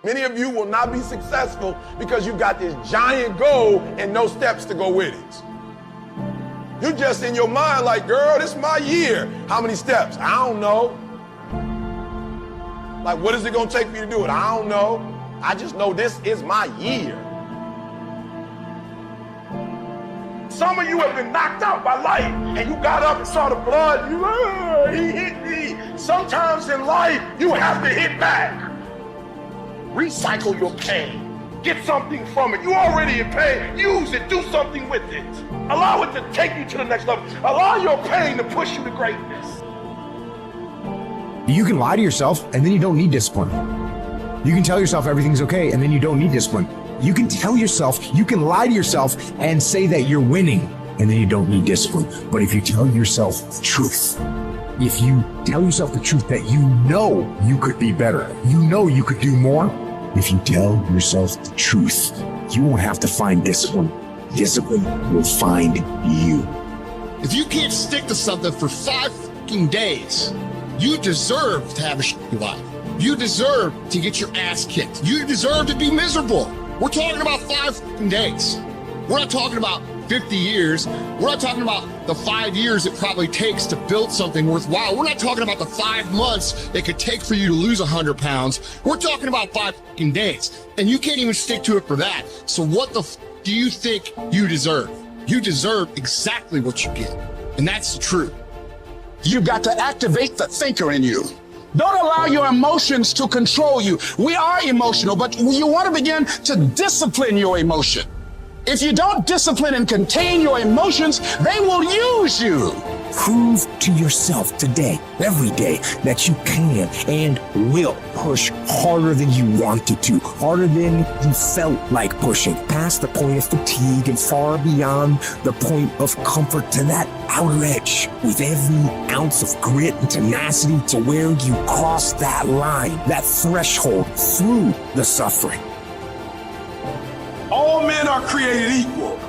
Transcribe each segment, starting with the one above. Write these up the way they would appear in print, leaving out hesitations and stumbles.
Many of you will not be successful because you got this giant goal and no steps to go with it. You just in your mind like, girl, this is my year. How many steps? I don't know. Like, what is it gonna take me to do it? I don't know. I just know this is my year. Some of you have been knocked out by life and you got up and saw the blood. He hit me. Sometimes in life, you have to hit back. Recycle your pain. Get something from it. You already in pain. Use it. Do something with it. Allow it to take you to the next level. Allow your pain to push you to greatness. You can lie to yourself and then you don't need discipline. You can tell yourself everything's okay and then you don't need discipline. You can tell yourself, you can lie to yourself and say that you're winning and then you don't need discipline. But if you tell yourself the truth, if you tell yourself the truth that you know you could be better, you know you could do more, if you tell yourself the truth, you won't have to find discipline. Discipline will find you. If you can't stick to something for 5 fucking days, you deserve to have a shitty life. You deserve to get your ass kicked. You deserve to be miserable. We're talking about 5 fucking days. We're not talking about 50 years. We're not talking about the 5 years it probably takes to build something worthwhile. We're not talking about the 5 months it could take for you to lose 100 pounds. We're talking about 5 fucking days. And you can't even stick to it for that. So what the do you think you deserve? You deserve exactly what you get. And that's the truth. You've got to activate the thinker in you. Don't allow your emotions to control you. We are emotional, but you want to begin to discipline your emotion. If you don't discipline and contain your emotions, they will use you. Prove to yourself today, every day, that you can and will push harder than you wanted to, harder than you felt like pushing, past the point of fatigue and far beyond the point of comfort to that outer edge, with every ounce of grit and tenacity to where you cross that line, that threshold through the suffering. All men are created equal.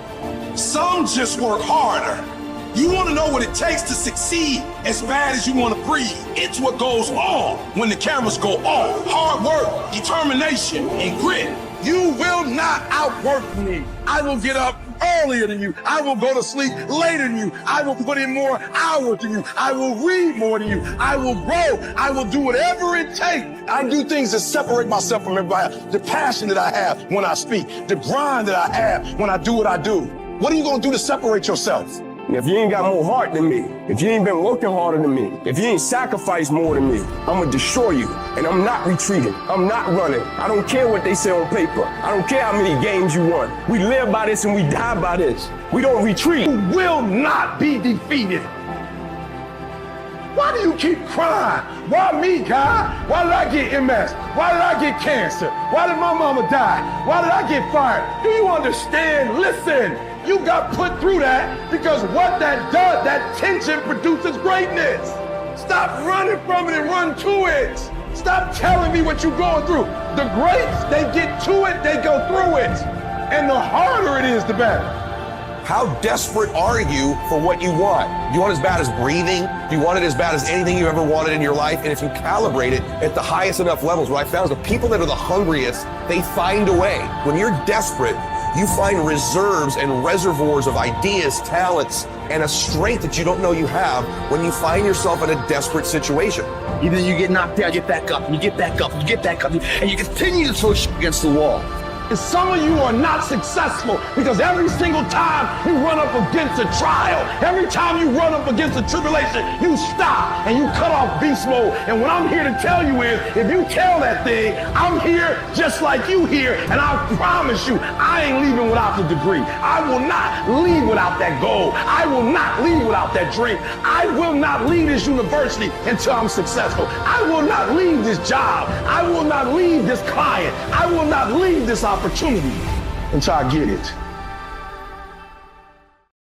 Some just work harder. You want to know what it takes to succeed as bad as you want to breathe. It's what goes on when the cameras go off. Hard work, determination, and grit. You will not outwork me. I will get up earlier than you. I will go to sleep later than you. I will put in more hours than you. I will read more than you. I will grow. I will do whatever it takes. I do things to separate myself from everybody else. The passion that I have when I speak, the grind that I have when I do what I do. What are you going to do to separate yourself? If you ain't got more heart than me, if you ain't been working harder than me, if you ain't sacrificed more than me, I'm gonna destroy you. And I'm not retreating. I'm not running. I don't care what they say on paper. I don't care how many games you won. We live by this and we die by this. We don't retreat. You will not be defeated. Why do you keep crying? Why me, God? Why did I get MS? Why did I get cancer? Why did my mama die? Why did I get fired? Do you understand? Listen. You got put through that because what that does, that tension produces greatness. Stop running from it and run to it. Stop telling me what you're going through. The greats, they get to it, they go through it. And the harder it is, the better. How desperate are you for what you want? Do you want it as bad as breathing? Do you want it as bad as anything you ever wanted in your life? And if you calibrate it at the highest enough levels, what I found is the people that are the hungriest, they find a way. When you're desperate, you find reserves and reservoirs of ideas, talents, and a strength that you don't know you have when you find yourself in a desperate situation. Either you get knocked down, get back up, and you get back up, and you get back up, and you continue to throw shit against the wall. And some of you are not successful because every single time you run up against a trial, every time you run up against a tribulation, you stop and you cut off beast mode. And what I'm here to tell you is, if you tell that thing, I'm here just like you here, and I promise you, I ain't leaving without the degree. I will not leave without that goal. I will not leave without that dream. I will not leave this university until I'm successful. I will not leave this job. I will not leave this client. I will not leave this opportunity until I get it.